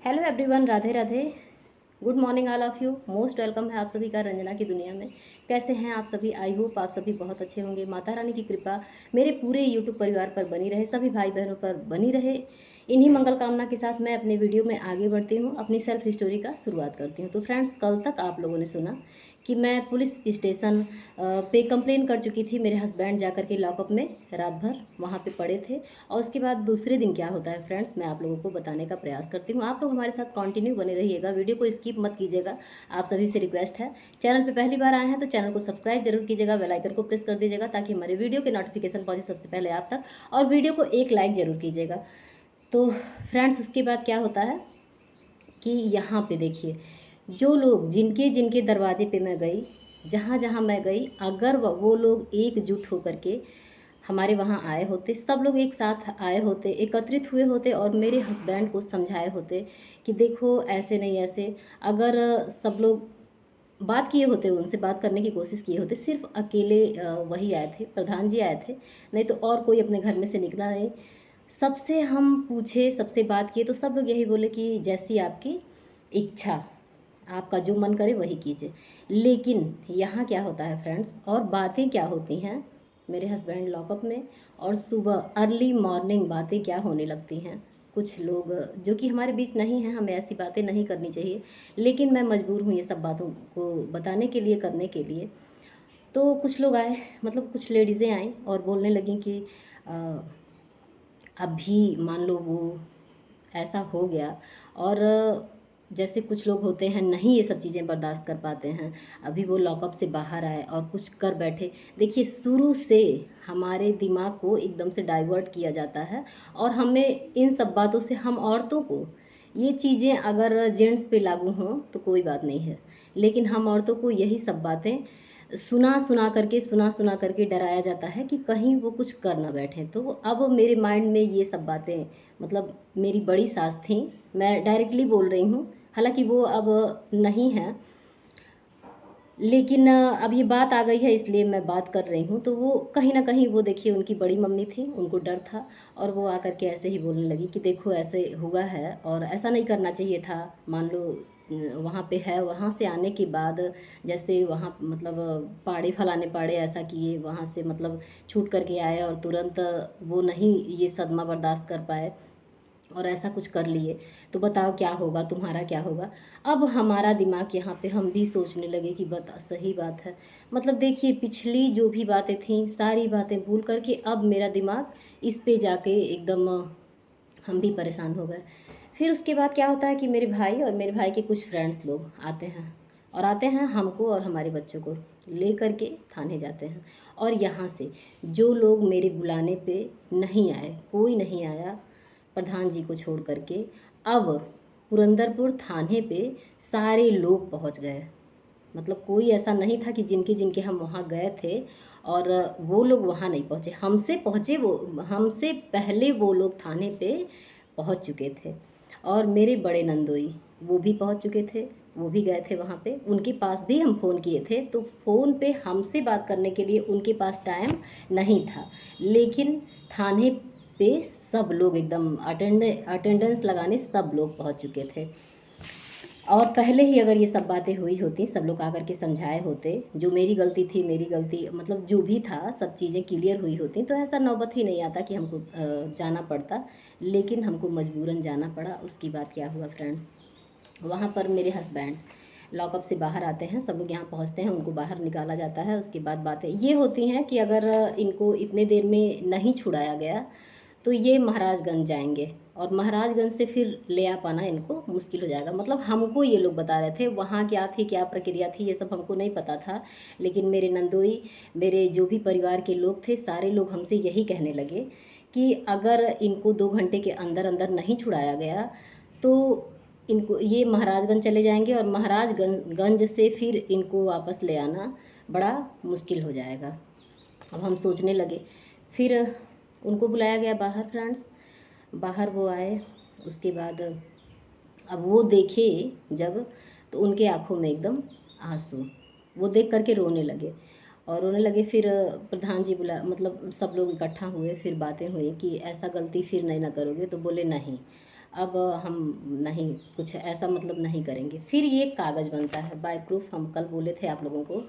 Hello everyone, Radhe Radhe. Good morning all of you. Most welcome है आप सभी का रंजना की दुनिया में। कैसे हैं आप सभी? आई होप आप सभी बहुत अच्छे होंगे। माता रानी की कृपा मेरे पूरे यूट्यूब परिवार पर बनी रहे, सभी भाई बहनों पर बनी रहे। इन्हीं मंगल कामना के साथ मैं अपने वीडियो में आगे बढ़ती हूँ, अपनी सेल्फ स्टोरी का शुरुआत करती हूँ। तो फ्रेंड्स, कल तक आप लोगों ने सुना कि मैं पुलिस स्टेशन पे कंप्लेन कर चुकी थी। मेरे हस्बैंड जा कर के लॉकअप में रात भर वहाँ पे पड़े थे। और उसके बाद दूसरे दिन क्या होता है फ्रेंड्स, मैं आप लोगों को बताने का प्रयास करती हूँ। आप लोग हमारे साथ कंटिन्यू बने रहिएगा, वीडियो को स्किप मत कीजिएगा। आप सभी से रिक्वेस्ट है, चैनल पे पहली बार आए हैं तो चैनल को सब्सक्राइब जरूर कीजिएगा, बेल आइकन को प्रेस कर दीजिएगा ताकि हमारे वीडियो के नोटिफिकेशन पहुँचे सबसे पहले आप तक। और वीडियो को एक लाइक जरूर कीजिएगा। तो फ्रेंड्स, उसके बाद क्या होता है कि यहाँ पे देखिए, जो लोग जिनके जिनके दरवाजे पे मैं गई, जहाँ जहाँ मैं गई, अगर वो लोग एकजुट होकर के हमारे वहाँ आए होते, सब लोग एक साथ आए होते, एकत्रित हुए होते और मेरे हस्बैंड को समझाए होते कि देखो ऐसे नहीं ऐसे, अगर सब लोग बात किए होते, उनसे बात करने की कोशिश किए होते, सिर्फ अकेले वही आए थे, प्रधान जी आए थे, नहीं तो और कोई अपने घर में से निकला नहीं। सबसे हम पूछे, सबसे बात किए तो सब लोग यही बोले कि जैसी आपकी इच्छा, आपका जो मन करे वही कीजिए। लेकिन यहाँ क्या होता है फ्रेंड्स, और बातें क्या होती हैं, मेरे हस्बैंड लॉकअप में और सुबह अर्ली मॉर्निंग बातें क्या होने लगती हैं। कुछ लोग जो कि हमारे बीच नहीं हैं, हमें ऐसी बातें नहीं करनी चाहिए, लेकिन मैं मजबूर हूँ ये सब बातों को बताने के लिए, करने के लिए। तो कुछ लोग आए, मतलब कुछ लेडीज़ें आईं और बोलने लगीं कि अभी मान लो वो ऐसा हो गया। और जैसे कुछ लोग होते हैं नहीं ये सब चीज़ें बर्दाश्त कर पाते हैं, अभी वो लॉकअप से बाहर आए और कुछ कर बैठे। देखिए, शुरू से हमारे दिमाग को एकदम से डाइवर्ट किया जाता है और हमें इन सब बातों से, हम औरतों को ये चीज़ें अगर जेंट्स पे लागू हों तो कोई बात नहीं है, लेकिन हम औरतों को यही सब बातें सुना सुना करके डराया जाता है कि कहीं वो कुछ कर ना बैठे। तो अब मेरे माइंड में ये सब बातें, मतलब मेरी बड़ी सास थी, मैं डायरेक्टली बोल रही हूँ, हालांकि वो अब नहीं है, लेकिन अब ये बात आ गई है इसलिए मैं बात कर रही हूँ। तो वो कहीं ना कहीं, वो देखिए उनकी बड़ी मम्मी थी, उनको डर था और वो आकर के ऐसे ही बोलने लगी कि देखो ऐसे हुआ है और ऐसा नहीं करना चाहिए था। मान लो वहाँ पे है, वहाँ से आने के बाद जैसे वहाँ मतलब पाड़े फलाने पाड़े ऐसा किए, वहाँ से मतलब छूट करके आए और तुरंत वो नहीं ये सदमा बर्दाश्त कर पाए और ऐसा कुछ कर लिए, तो बताओ क्या होगा, तुम्हारा क्या होगा। अब हमारा दिमाग यहाँ पे हम भी सोचने लगे कि बता, सही बात है। मतलब देखिए, पिछली जो भी बातें थीं सारी बातें भूल करके अब मेरा दिमाग इस पे जाके एकदम हम भी परेशान हो गए। फिर उसके बाद क्या होता है कि मेरे भाई और मेरे भाई के कुछ फ्रेंड्स लोग आते हैं और आते हैं हमको और हमारे बच्चों को ले करके थाने जाते हैं। और यहाँ से जो लोग मेरे बुलाने पे नहीं आए, कोई नहीं आया प्रधान जी को छोड़ करके, अब पुरंदरपुर थाने पे सारे लोग पहुंच गए। मतलब कोई ऐसा नहीं था कि जिनके जिनके हम वहाँ गए थे और वो लोग वहाँ नहीं पहुँचे, हमसे पहुँचे, वो हमसे पहले वो लोग थाने पे पहुँच चुके थे। और मेरे बड़े नंदोई वो भी पहुँच चुके थे, वो भी गए थे वहाँ पे, उनके पास भी हम फ़ोन किए थे, तो फ़ोन पे हमसे बात करने के लिए उनके पास टाइम नहीं था। लेकिन थाने पे सब लोग एकदम अटेंडेंस लगाने सब लोग पहुँच चुके थे। और पहले ही अगर ये सब बातें हुई होती, सब लोग आकर के समझाए होते, जो मेरी गलती थी, मेरी गलती मतलब जो भी था, सब चीज़ें क्लियर हुई होती, तो ऐसा नौबत ही नहीं आता कि हमको जाना पड़ता। लेकिन हमको मजबूरन जाना पड़ा। उसकी बात क्या हुआ फ्रेंड्स, वहाँ पर मेरे हस्बैंड लॉकअप से बाहर आते हैं, सब लोग यहाँ पहुँचते हैं, उनको बाहर निकाला जाता है। उसके बाद बातें ये होती हैं कि अगर इनको इतने देर में नहीं छुड़ाया गया तो ये महाराजगंज जाएंगे और महाराजगंज से फिर ले आ पाना इनको मुश्किल हो जाएगा। मतलब हमको ये लोग बता रहे थे, वहाँ क्या थी, क्या प्रक्रिया थी, ये सब हमको नहीं पता था। लेकिन मेरे नंदोई, मेरे जो भी परिवार के लोग थे, सारे लोग हमसे यही कहने लगे कि अगर इनको 2 घंटे के अंदर अंदर नहीं छुड़ाया गया तो इनको, ये महाराजगंज चले जाएंगे और महाराजगंज से फिर इनको वापस ले आना बड़ा मुश्किल हो जाएगा। अब हम सोचने लगे, फिर उनको बुलाया गया बाहर फ्रेंड्स, बाहर वो आए। उसके बाद अब वो देखे जब, तो उनके आंखों में एकदम आंसू, वो देख करके रोने लगे और रोने लगे। फिर प्रधान जी बुला, मतलब सब लोग इकट्ठा हुए, फिर बातें हुई कि ऐसा गलती फिर नहीं ना करोगे, तो बोले नहीं, अब हम नहीं कुछ ऐसा मतलब नहीं करेंगे। फिर ये कागज़ बनता है बाय प्रूफ। हम कल बोले थे आप लोगों को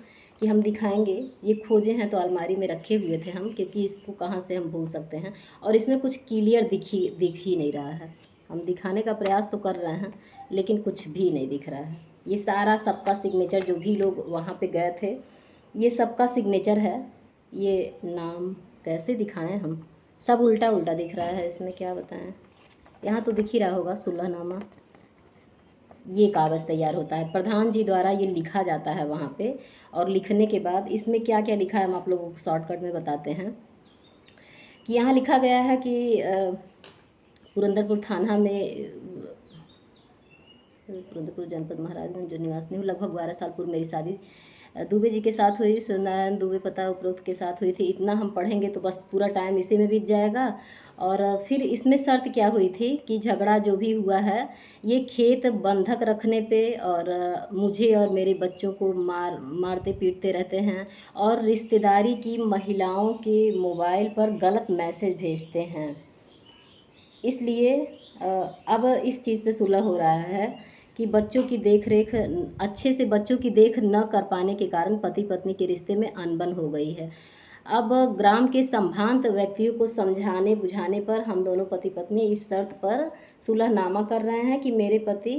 कि हम दिखाएंगे। ये खोजे हैं तो अलमारी में रखे हुए थे हम, क्योंकि इसको कहाँ से हम भूल सकते हैं। और इसमें कुछ क्लियर दिख ही नहीं रहा है। हम दिखाने का प्रयास तो कर रहे हैं लेकिन कुछ भी नहीं दिख रहा है। ये सारा सबका सिग्नेचर, जो भी लोग वहाँ पे गए थे, ये सबका सिग्नेचर है। ये नाम कैसे दिखाएं हम, सब उल्टा उल्टा दिख रहा है इसमें, क्या बताएं। यहाँ तो दिख ही रहा होगा सुलहनामा। ये कागज़ तैयार होता है, प्रधान जी द्वारा ये लिखा जाता है वहाँ पे। और लिखने के बाद इसमें क्या क्या लिखा है हम आप लोगों को शॉर्टकट में बताते हैं। कि यहाँ लिखा गया है कि पुरंदरपुर थाना में, पुरंदरपुर जनपद महाराजगंज जो निवासी हूँ, लगभग 12 साल पूर्व मेरी शादी दुबे जी के साथ हुई। सत्यनारायण दुबे पता उपरोक्त के साथ हुई थी। इतना हम पढ़ेंगे तो बस पूरा टाइम इसी में बीत जाएगा। और फिर इसमें शर्त क्या हुई थी कि झगड़ा जो भी हुआ है ये खेत बंधक रखने पे, और मुझे और मेरे बच्चों को मारते पीटते रहते हैं, और रिश्तेदारी की महिलाओं के मोबाइल पर गलत मैसेज भेजते हैं। इसलिए अब इस चीज़ पे सुलह हो रहा है कि बच्चों की देख रेख अच्छे से, बच्चों की देख न कर पाने के कारण पति पत्नी के रिश्ते में अनबन हो गई है। अब ग्राम के संभ्रांत व्यक्तियों को समझाने बुझाने पर हम दोनों पति पत्नी इस शर्त पर सुलहनामा कर रहे हैं कि मेरे पति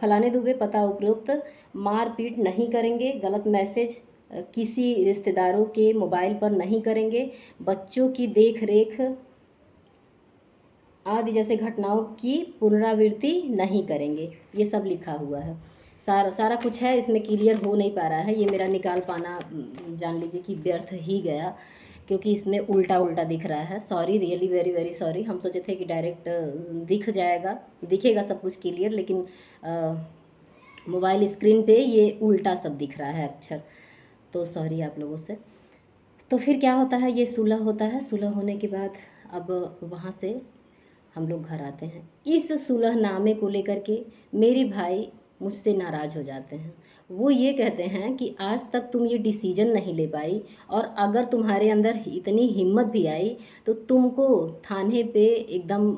फलाने दुबे पता उपरोक्त मारपीट नहीं करेंगे, गलत मैसेज किसी रिश्तेदारों के मोबाइल पर नहीं करेंगे, बच्चों की देख रेख आदि जैसे घटनाओं की पुनरावृत्ति नहीं करेंगे। ये सब लिखा हुआ है, सारा सारा कुछ है इसमें। क्लियर हो नहीं पा रहा है, ये मेरा निकाल पाना जान लीजिए कि व्यर्थ ही गया, क्योंकि इसमें उल्टा उल्टा दिख रहा है। Sorry, really very very sorry. हम सोचे थे कि डायरेक्ट दिख जाएगा, दिखेगा सब कुछ क्लियर, लेकिन मोबाइल स्क्रीन पे ये उल्टा सब दिख रहा है अक्षर। तो सॉरी आप लोगों से। तो फिर क्या होता है, ये सुलह होता है। सुलह होने के बाद अब वहाँ से हम लोग घर आते हैं। इस सुलहनामे को लेकर के मेरे भाई मुझसे नाराज़ हो जाते हैं। वो ये कहते हैं कि आज तक तुम ये डिसीजन नहीं ले पाई, और अगर तुम्हारे अंदर इतनी हिम्मत भी आई तो तुमको थाने पे एकदम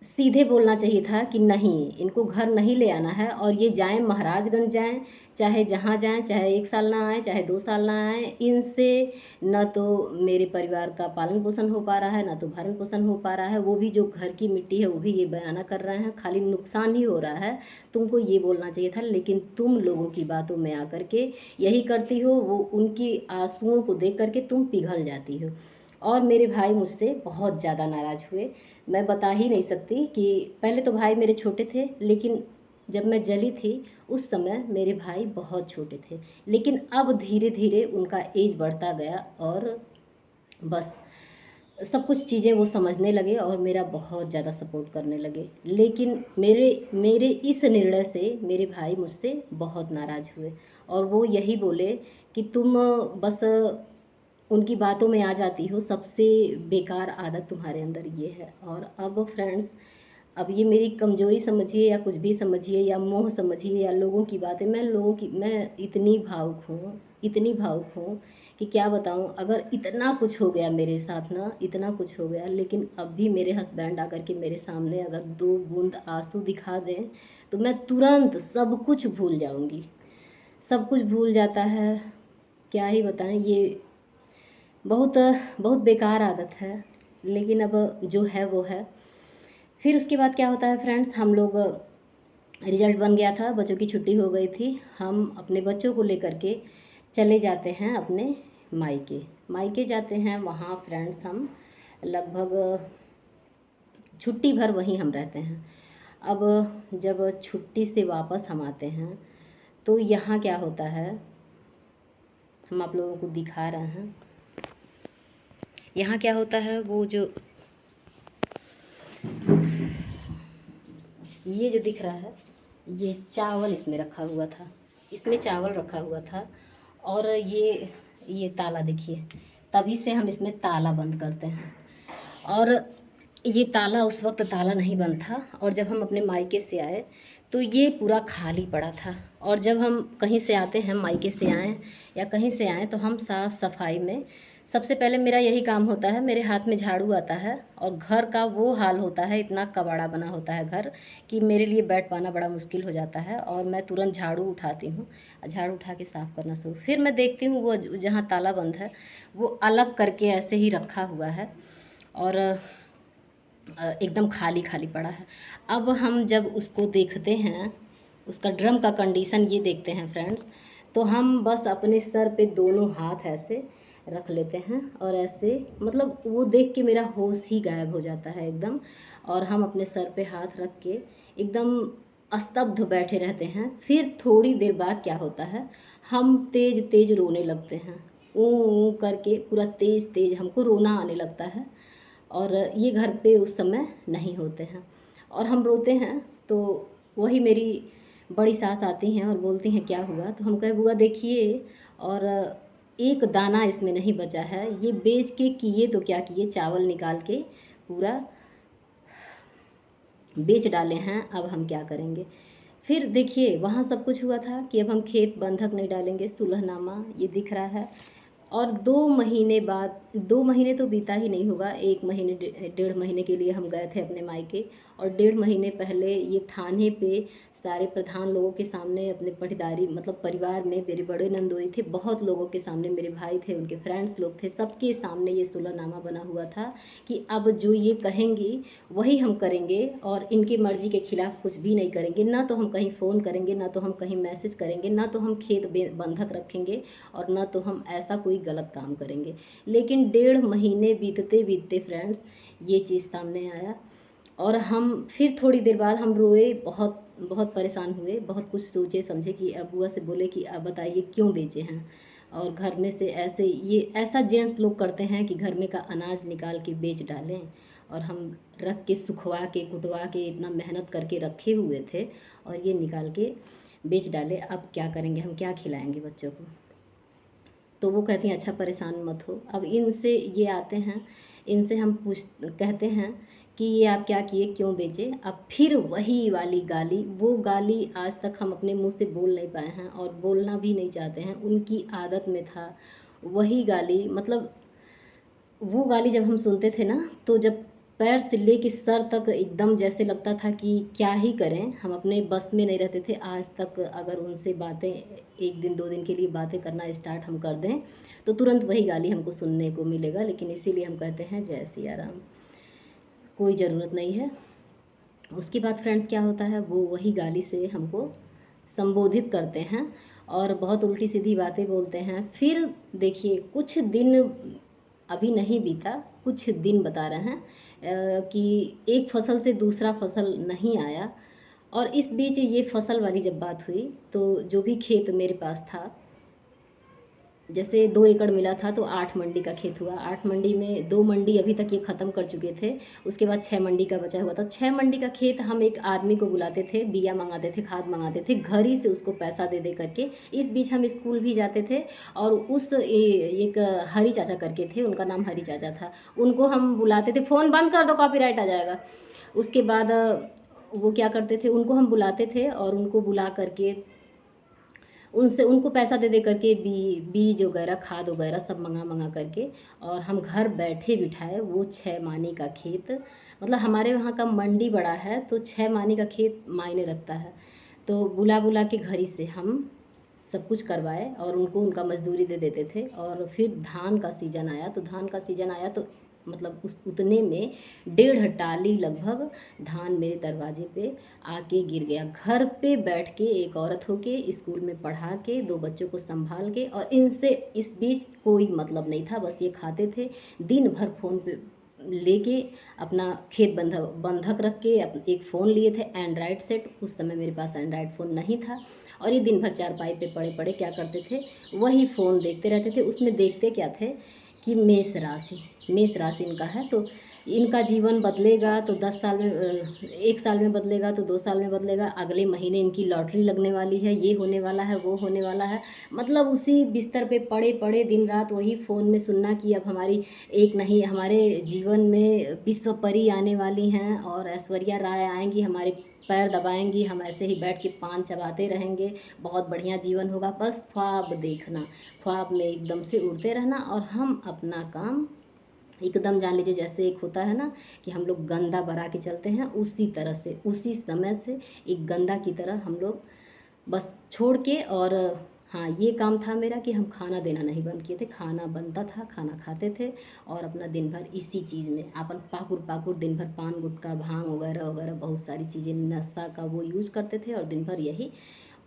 सीधे बोलना चाहिए था कि नहीं, इनको घर नहीं ले आना है, और ये जाएं महाराजगंज जाएं, चाहे जहाँ जाएं, चाहे 1 साल ना आए, चाहे 2 साल ना आए। इनसे न तो मेरे परिवार का पालन पोषण हो पा रहा है, ना तो भरण पोषण हो पा रहा है। वो भी जो घर की मिट्टी है वो भी ये बयाना कर रहे हैं, खाली नुकसान ही हो रहा है। तुमको ये बोलना चाहिए था, लेकिन तुम लोगों की बातों में आकर के यही करती हो। वो उनकी आंसुओं को देख करके तुम पिघल जाती हो। और मेरे भाई मुझसे बहुत ज़्यादा नाराज़ हुए। मैं बता ही नहीं सकती कि पहले तो भाई मेरे छोटे थे, लेकिन जब मैं जली थी उस समय मेरे भाई बहुत छोटे थे। लेकिन अब धीरे धीरे उनका एज बढ़ता गया, और बस सब कुछ चीज़ें वो समझने लगे और मेरा बहुत ज़्यादा सपोर्ट करने लगे। लेकिन मेरे मेरे इस निर्णय से मेरे भाई मुझसे बहुत नाराज़ हुए, और वो यही बोले कि तुम बस उनकी बातों में आ जाती हो, सबसे बेकार आदत तुम्हारे अंदर ये है। और अब फ्रेंड्स, अब ये मेरी कमज़ोरी समझिए या कुछ भी समझिए, या मोह समझिए, या लोगों की बातें, मैं इतनी भावुक हूँ, इतनी भावुक हूँ कि क्या बताऊँ। अगर इतना कुछ हो गया मेरे साथ ना, इतना कुछ हो गया, लेकिन अब भी मेरे हस्बैंड आकर के मेरे सामने अगर 2 बूंद आंसू दिखा दें तो मैं तुरंत सब कुछ भूल जाऊँगी। सब कुछ भूल जाता है, क्या ही बताएं। ये बहुत बहुत बेकार आदत है, लेकिन अब जो है वो है। फिर उसके बाद क्या होता है फ्रेंड्स, हम लोग रिजल्ट बन गया था, बच्चों की छुट्टी हो गई थी। हम अपने बच्चों को लेकर के चले जाते हैं अपने मायके। मायके जाते हैं, वहाँ फ्रेंड्स हम लगभग छुट्टी भर वहीं हम रहते हैं। अब जब छुट्टी से वापस हम आते हैं तो यहाँ क्या होता है, हम आप लोगों को दिखा रहे हैं। यहाँ क्या होता है, वो जो ये जो दिख रहा है, ये चावल इसमें रखा हुआ था, इसमें चावल रखा हुआ था। और ये ताला देखिए, तभी से हम इसमें ताला बंद करते हैं। और ये ताला उस वक्त ताला नहीं बंद था, और जब हम अपने मायके से आए तो ये पूरा खाली पड़ा था। और जब हम कहीं से आते हैं, मायके से आएँ या कहीं से आएँ, तो हम साफ़ सफाई में सबसे पहले मेरा यही काम होता है, मेरे हाथ में झाड़ू आता है और घर का वो हाल होता है, इतना कबाड़ा बना होता है घर कि मेरे लिए बैठ पाना बड़ा मुश्किल हो जाता है और मैं तुरंत झाड़ू उठाती हूँ। झाड़ू उठा के साफ़ करना शुरू, फिर मैं देखती हूँ वो जहाँ ताला बंद है वो अलग करके ऐसे ही रखा हुआ है और एकदम खाली खाली पड़ा है। अब हम जब उसको देखते हैं, उसका ड्रम का कंडीशन ये देखते हैं फ्रेंड्स, तो हम बस अपने सर पे दोनों हाथ ऐसे रख लेते हैं और ऐसे मतलब वो देख के मेरा होश ही गायब हो जाता है एकदम। और हम अपने सर पे हाथ रख के एकदम स्तब्ध बैठे रहते हैं। फिर थोड़ी देर बाद क्या होता है, हम तेज़ तेज़ रोने लगते हैं, ऊ करके पूरा तेज़ तेज़ हमको रोना आने लगता है। और ये घर पे उस समय नहीं होते हैं और हम रोते हैं तो वही मेरी बड़ी सास आती हैं और बोलती हैं क्या हुआ, तो हम कहे बुआ देखिए, और एक दाना इसमें नहीं बचा है, ये बेच के किए तो क्या किए, चावल निकाल के पूरा बेच डाले हैं, अब हम क्या करेंगे। फिर देखिए वहाँ सब कुछ हुआ था कि अब हम खेत बंधक नहीं डालेंगे, सुलहनामा ये दिख रहा है। और 2 महीने बाद, 2 महीने तो बीता ही नहीं होगा, 1 महीने 1.5 महीने के लिए हम गए थे अपने मायके। और 1.5 महीने पहले ये थाने पे सारे प्रधान लोगों के सामने, अपने पटीदारी मतलब परिवार में मेरे बड़े नंदोई थे, बहुत लोगों के सामने, मेरे भाई थे, उनके फ्रेंड्स लोग थे, सबके सामने ये सुलहनामा बना हुआ था कि अब जो ये कहेंगी वही हम करेंगे और इनकी मर्ज़ी के खिलाफ़ कुछ भी नहीं करेंगे। ना तो हम कहीं फ़ोन करेंगे, ना तो हम कहीं मैसेज करेंगे, ना तो हम खेत बंधक रखेंगे और ना तो हम ऐसा कोई गलत काम करेंगे। लेकिन 1.5 महीने बीतते बीतते फ्रेंड्स ये चीज़ सामने आया और हम फिर थोड़ी देर बाद हम रोए, बहुत बहुत परेशान हुए, बहुत कुछ सोचे समझे कि अब बुआ से बोले कि अब बताइए क्यों बेचे हैं। और घर में से ऐसे ये ऐसा जेंट्स लोग करते हैं कि घर में का अनाज निकाल के बेच डालें, और हम रख के सुखवा के कुटवा के इतना मेहनत करके रखे हुए थे और ये निकाल के बेच डाले, अब क्या करेंगे, हम क्या खिलाएंगे बच्चों को। तो वो कहती हैं अच्छा परेशान मत हो। अब इनसे ये आते हैं, इनसे हम कहते हैं कि ये आप क्या किए, क्यों बेचे। अब फिर वही वाली गाली, वो गाली आज तक हम अपने मुंह से बोल नहीं पाए हैं और बोलना भी नहीं चाहते हैं, उनकी आदत में था वही गाली। मतलब वो गाली जब हम सुनते थे ना, तो जब पैर से लेके सर तक एकदम जैसे लगता था कि क्या ही करें, हम अपने बस में नहीं रहते थे। आज तक अगर उनसे बातें 1 दिन 2 दिन के लिए बातें करना स्टार्ट हम कर दें तो तुरंत वही गाली हमको सुनने को मिलेगा। लेकिन इसीलिए हम कहते हैं जय सिया राम, कोई ज़रूरत नहीं है। उसके बाद फ्रेंड्स क्या होता है, वो वही गाली से हमको संबोधित करते हैं और बहुत उल्टी सीधी बातें बोलते हैं। फिर देखिए कुछ दिन अभी नहीं बीता, कुछ दिन बता रहे हैं कि एक फसल से दूसरा फसल नहीं आया। और इस बीच ये फसल वाली जब बात हुई तो जो भी खेत मेरे पास था, जैसे 2 एकड़ मिला था तो 8 मंडी का खेत हुआ। 8 मंडी में 2 मंडी अभी तक ये ख़त्म कर चुके थे, उसके बाद 6 मंडी का बचा हुआ था। 6 मंडी का खेत हम एक आदमी को बुलाते थे, बिया मंगाते थे, खाद मंगाते थे, घर ही से उसको पैसा दे दे करके। इस बीच हम स्कूल भी जाते थे और एक हरी चाचा करके थे, उनका नाम हरी चाचा था, उनको हम बुलाते थे। फ़ोन बंद कर दो कॉपीराइट आ जाएगा। उसके बाद वो क्या करते थे, उनको हम बुलाते थे और उनको बुला करके उनसे उनको पैसा दे दे करके बीज वगैरह, खाद वगैरह सब मंगा करके, और हम घर बैठे बिठाए वो 6 मानी का खेत। मतलब हमारे वहाँ का मंडी बड़ा है तो 6 मानी का खेत मायने रखता है। तो बुला बुला के घर ही से हम सब कुछ करवाए और उनको उनका मजदूरी दे देते थे। और फिर धान का सीज़न आया, तो धान का सीज़न आया तो मतलब उस उतने में 1.5 टाली लगभग धान मेरे दरवाजे पे आके गिर गया। घर पे बैठ के एक औरत होके स्कूल में पढ़ा के 2 बच्चों को संभाल के, और इनसे इस बीच कोई मतलब नहीं था, बस ये खाते थे दिन भर। फ़ोन पे लेके अपना खेत बंधक रख के एक फ़ोन लिए थे एंड्रॉयड सेट, उस समय मेरे पास एंड्रॉयड फ़ोन नहीं था। और ये दिन भर चारपाई पे पड़े पड़े क्या करते थे, वही फ़ोन देखते रहते थे। उसमें देखते क्या थे कि मेष राशि, मेष राशि इनका है। तो इनका जीवन बदलेगा तो 10 साल में 1 साल में बदलेगा तो 2 साल में बदलेगा, अगले महीने इनकी लॉटरी लगने वाली है, ये होने वाला है, वो होने वाला है। मतलब उसी बिस्तर पे पड़े-पड़े दिन-रात वही फ़ोन में सुनना कि अब हमारी एक नहीं हमारे जीवन में विश्व परी आने वाली हैं और ऐश्वर्या राय आएँगी, हमारे पैर दबाएँगी, हम ऐसे ही बैठ के पान चबाते रहेंगे, बहुत बढ़िया जीवन होगा। बस ख्वाब देखना, ख्वाब में एकदम से उड़ते रहना और हम अपना काम एकदम जान लीजिए जैसे एक होता है ना कि हम लोग गंदा बना के चलते हैं, उसी तरह से उसी समय से एक गंदा की तरह हम लोग बस छोड़ के और हाँ, ये काम था मेरा कि हम खाना देना नहीं बंद किए थे, खाना बनता था, खाना खाते थे और अपना दिन भर इसी चीज़ में अपन पाकुर-पाकुर दिन भर पान, गुटखा, भांग वगैरह-वगैरह बहुत सारी चीज़ें नशा का वो यूज़ करते थे और दिन भर यही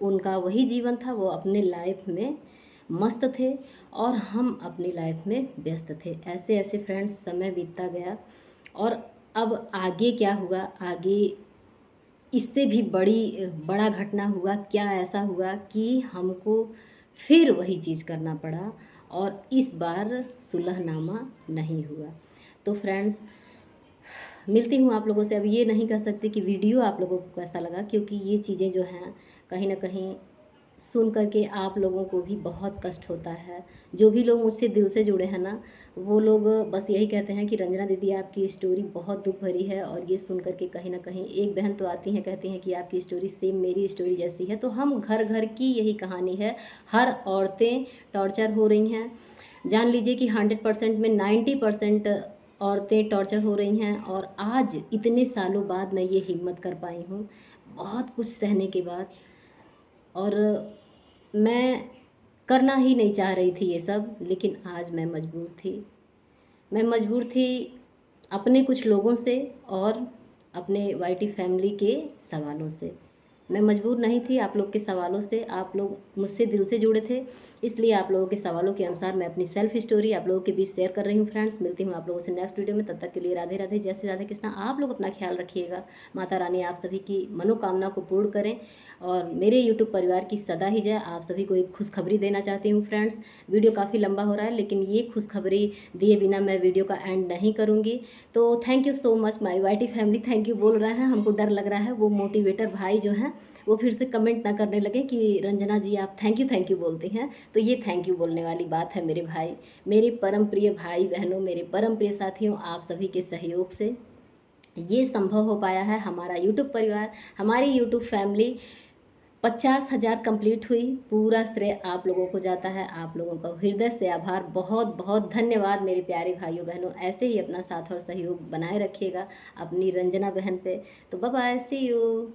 उनका वही जीवन था, वो अपने लाइफ में मस्त थे और हम अपनी लाइफ में व्यस्त थे। ऐसे-ऐसे फ्रेंड्स समय बीतता गया और अब आगे क्या हुआ, आगे इससे भी बड़ा घटना हुआ, क्या ऐसा हुआ कि हमको फिर वही चीज़ करना पड़ा और इस बार सुलहनामा नहीं हुआ। तो फ्रेंड्स मिलती हूँ आप लोगों से। अब ये नहीं कह सकती कि वीडियो आप लोगों को कैसा लगा क्योंकि ये चीज़ें जो हैं कहीं न कहीं सुन कर के आप लोगों को भी बहुत कष्ट होता है। जो भी लोग मुझसे दिल से जुड़े हैं ना, वो लोग बस यही कहते हैं कि रंजना दीदी आपकी स्टोरी बहुत दुःख भरी है और ये सुन कर के कहीं न कहीं एक बहन तो आती हैं कहती हैं कि आपकी स्टोरी सेम मेरी स्टोरी जैसी है। तो हम घर-घर की यही कहानी है। हर औरतें टॉर्चर हो रही हैं। जान लीजिए कि 100% में 90% औरतें टॉर्चर हो रही हैं और आज इतने सालों बाद मैं ये हिम्मत कर पाई हूँ, बहुत कुछ सहने के बाद और मैं करना ही नहीं चाह रही थी ये सब, लेकिन आज मैं मजबूर थी। मैं मजबूर थी अपने कुछ लोगों से और अपने वाईटी फैमिली के सवालों से। मैं मजबूर नहीं थी आप लोग के सवालों से, आप लोग मुझसे दिल से जुड़े थे, इसलिए आप लोगों के सवालों के अनुसार मैं अपनी सेल्फ स्टोरी आप लोगों के बीच शेयर कर रही हूँ फ्रेंड्स। मिलती हूँ आप लोगों से नेक्स्ट वीडियो में, तब तक के लिए राधे राधे, जय श्री राधे कृष्णा। आप लोग अपना ख्याल रखिएगा, माता रानी आप सभी की मनोकामना को पूर्ण करें और मेरे यूट्यूब परिवार की सदा ही जय। आप सभी को एक खुशखबरी देना चाहती हूँ फ्रेंड्स। वीडियो काफ़ी लंबा हो रहा है लेकिन ये खुशखबरी दिए बिना मैं वीडियो का एंड नहीं करूँगी। तो thank you so much my YT family, thank you बोल रहे हैं। हमको डर लग रहा है वो मोटिवेटर भाई जो हैं वो फिर से कमेंट ना करने लगे कि रंजना जी आप थैंक यू बोलती हैं। तो ये थैंक यू बोलने वाली बात है मेरे भाई, मेरे परम प्रिय भाई बहनों, मेरे परम प्रिय साथियों, आप सभी के सहयोग से ये संभव हो पाया है। हमारा यूट्यूब परिवार, हमारी यूट्यूब फैमिली 50,000 कंप्लीट हुई। पूरा श्रेय आप लोगों को जाता है। आप लोगों का हृदय से आभार, बहुत बहुत धन्यवाद मेरे प्यारे भाइयों बहनों। ऐसे ही अपना साथ और सहयोग बनाए रखिएगा अपनी रंजना बहन पे। तो बाय बाय, सी यू।